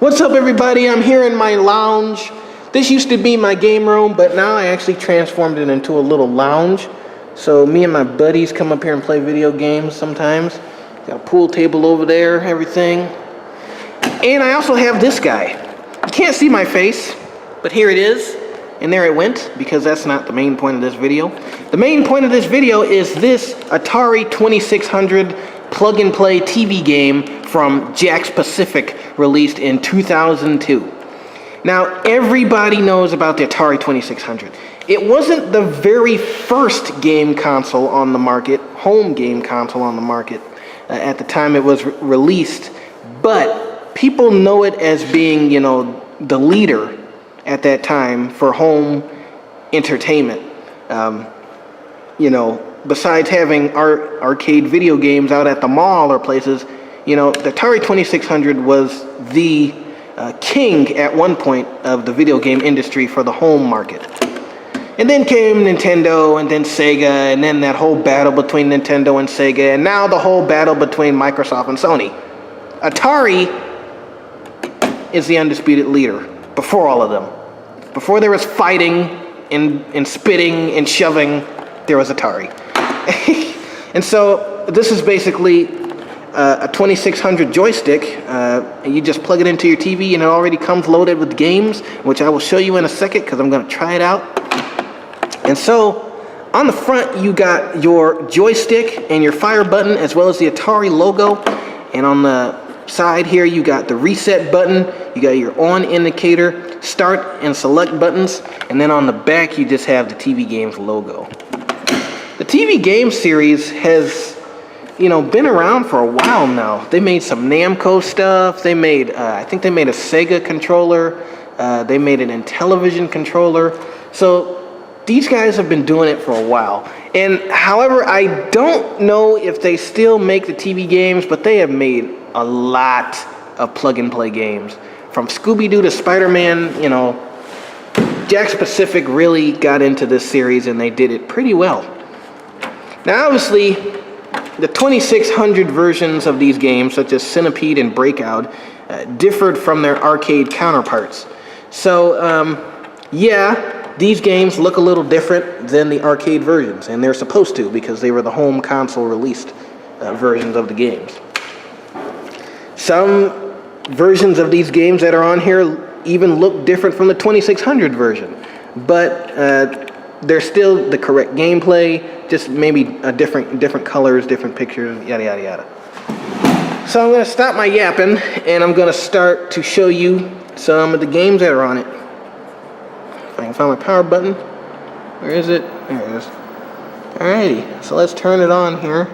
What's up, everybody? I'm here in my lounge. This used to be my game room, but now I actually transformed it into a little lounge. So me and my buddies come up here and play video games sometimes. Got a pool table over there, everything. And I also have this guy. You can't see my face, but here it is. And there it went, because that's not the main point of this video. The main point of this video is this Atari 2600 plug-and-play TV game from Jakks Pacific, released in 2002. Now, everybody knows about the Atari 2600. It wasn't the very first game console on the market, home game console on the market, at the time it was released, but people know it as being, the leader at that time for home entertainment. Besides having arcade video games out at the mall or places, the Atari 2600 was the king at one point of the video game industry for the home market. And then came Nintendo, and then Sega, and then that whole battle between Nintendo and Sega, and now the whole battle between Microsoft and Sony. Atari is the undisputed leader before all of them. Before there was fighting and spitting and shoving, there was Atari. And so this is basically a 2600 joystick. You just plug it into your TV and it already comes loaded with games, which I will show you in a second because I'm going to try it out. And so on the front you got your joystick and your fire button as well as the Atari logo. And on the side here you got the reset button, you got your on indicator, start and select buttons, and then on the back you just have the TV Games logo. The TV Games series has been around for a while now. They made some Namco stuff. They made, I think they made a Sega controller. They made an Intellivision controller. So these guys have been doing it for a while. And however, I don't know if they still make the TV games, but they have made a lot of plug-and-play games. From Scooby-Doo to Spider-Man, Jakks Pacific really got into this series and they did it pretty well. Now, obviously, the 2600 versions of these games, such as Centipede and Breakout, differed from their arcade counterparts. So, these games look a little different than the arcade versions, and they're supposed to because they were the home console released versions of the games. Some versions of these games that are on here even look different from the 2600 version, but they're still the correct gameplay, just maybe different colors, different pictures, yada yada yada. So I'm going to stop my yapping and I'm going to start to show you some of the games that are on it. If I can find my power button. Where is it? There it is. Alrighty, so let's turn it on here.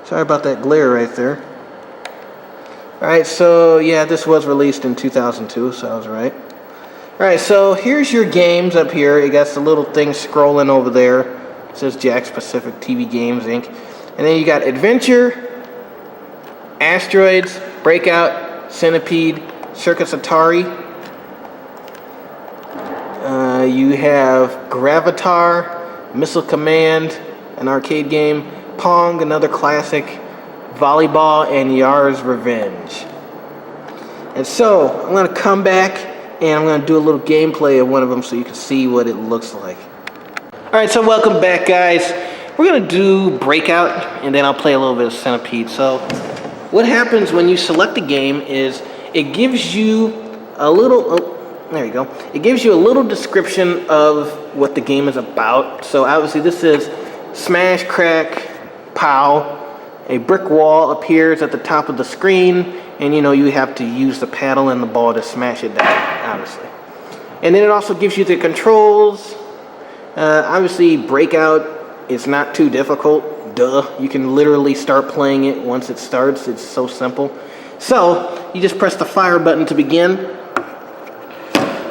Sorry about that glare right there. Alright, so yeah, this was released in 2002, so I was right. Alright, so here's your games up here. You got the little thing scrolling over there. It says Jakks Pacific TV Games, Inc. And then you got Adventure, Asteroids, Breakout, Centipede, Circus Atari. You have Gravatar, Missile Command, an arcade game, Pong, another classic, Volleyball, and Yar's Revenge. And so, I'm going to come back and I'm going to do a little gameplay of one of them so you can see what it looks like. Alright, so welcome back, guys. We're going to do Breakout, and then I'll play a little bit of Centipede. So, what happens when you select a game is it gives you a little... there you go. It gives you a little description of what the game is about. So obviously this is smash, crack, pow. A brick wall appears at the top of the screen, and you have to use the paddle and the ball to smash it down, obviously. And then it also gives you the controls. Obviously Breakout is not too difficult. Duh. You can literally start playing it once it starts. It's so simple. So you just press the fire button to begin.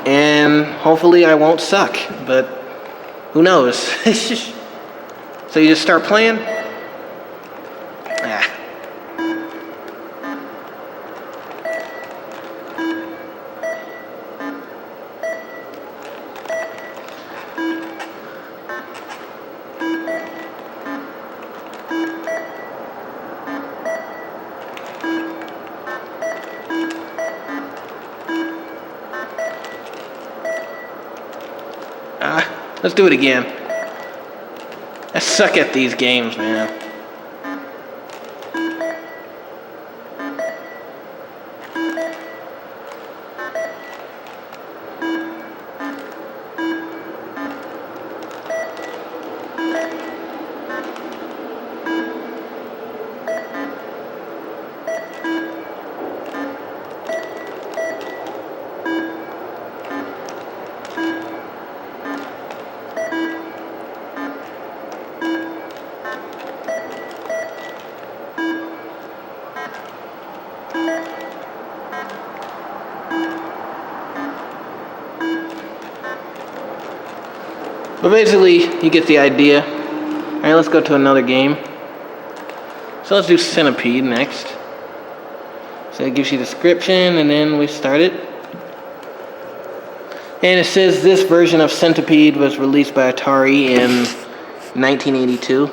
And hopefully I won't suck, but who knows? So you just start playing. Let's do it again. I suck at these games, man. But basically, you get the idea. All right, let's go to another game. So let's do Centipede next. So it gives you the description, and then we start it. And it says this version of Centipede was released by Atari in 1982.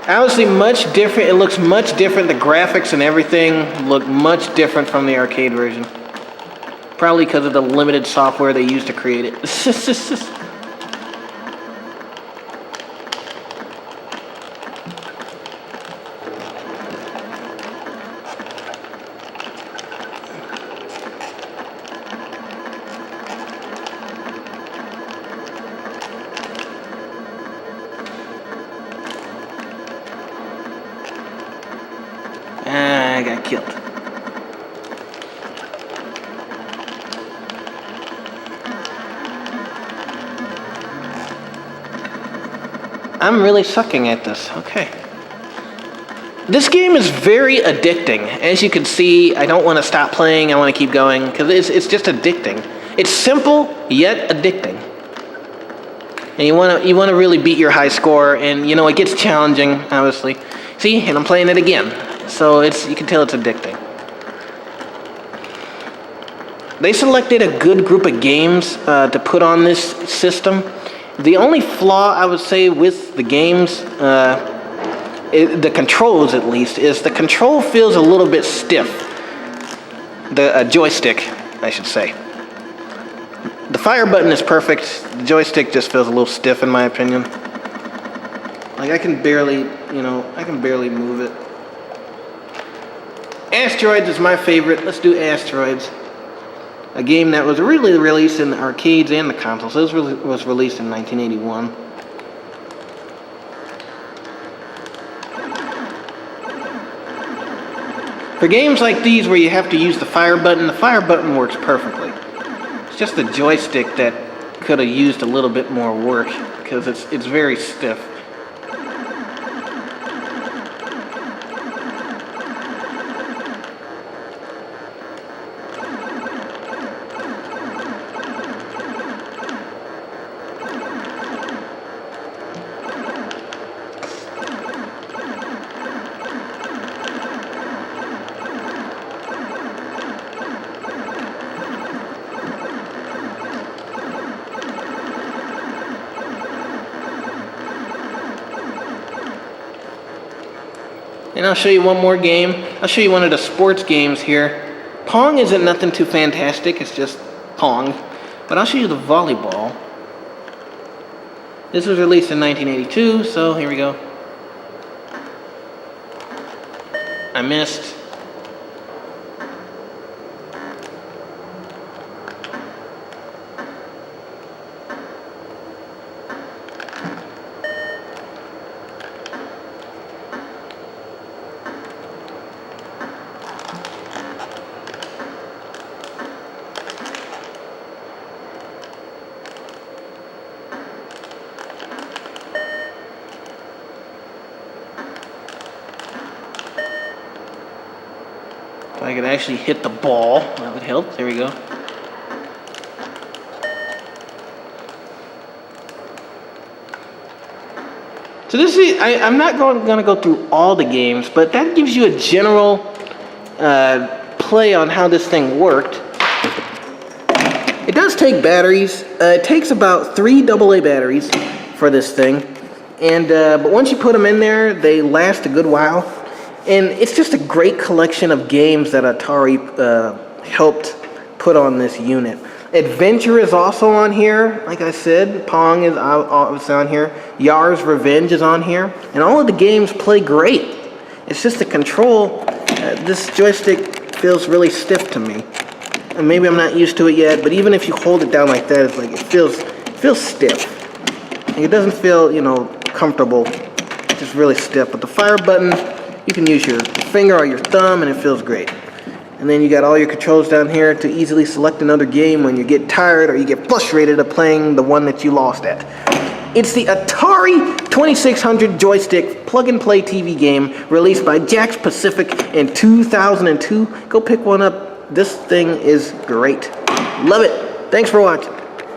Obviously much different. It looks much different. The graphics and everything look much different from the arcade version. Probably because of the limited software they used to create it. I got killed. I'm really sucking at this. Okay. This game is very addicting. As you can see, I don't want to stop playing. I want to keep going because it's just addicting. It's simple yet addicting. And you want to really beat your high score, and you know it gets challenging, obviously. See, and I'm playing it again. So you can tell it's addicting. They selected a good group of games to put on this system. The only flaw I would say with the games, the controls at least, is the control feels a little bit stiff. The joystick, I should say. The fire button is perfect. The joystick just feels a little stiff in my opinion. Like I can barely move it. Asteroids is my favorite. Let's do Asteroids. A game that was really released in the arcades and the consoles. This was released in 1981. For games like these where you have to use the fire button works perfectly. It's just the joystick that could have used a little bit more work because it's very stiff. And I'll show you one more game. I'll show you one of the sports games here. Pong isn't nothing too fantastic, it's just Pong. But I'll show you the Volleyball. This was released in 1982, so here we go. I missed. If I could actually hit the ball, that would help. There we go. So this is, I'm not going to go through all the games, but that gives you a general play on how this thing worked. It does take batteries. It takes about 3 AA batteries for this thing. And but once you put them in there, they last a good while. And it's just a great collection of games that Atari helped put on this unit. Adventure is also on here. Like I said, Pong is obviously on here. Yar's Revenge is on here. And all of the games play great. It's just the control. This joystick feels really stiff to me. And maybe I'm not used to it yet, but even if you hold it down like that, it's like it feels stiff. Like it doesn't feel, you know, comfortable. It's just really stiff. But the fire button, you can use your finger or your thumb and it feels great. And then you got all your controls down here to easily select another game when you get tired or you get frustrated of playing the one that you lost at. It's the Atari 2600 joystick plug-and-play TV game released by Jakks Pacific in 2002. Go pick one up. This thing is great. Love it. Thanks for watching.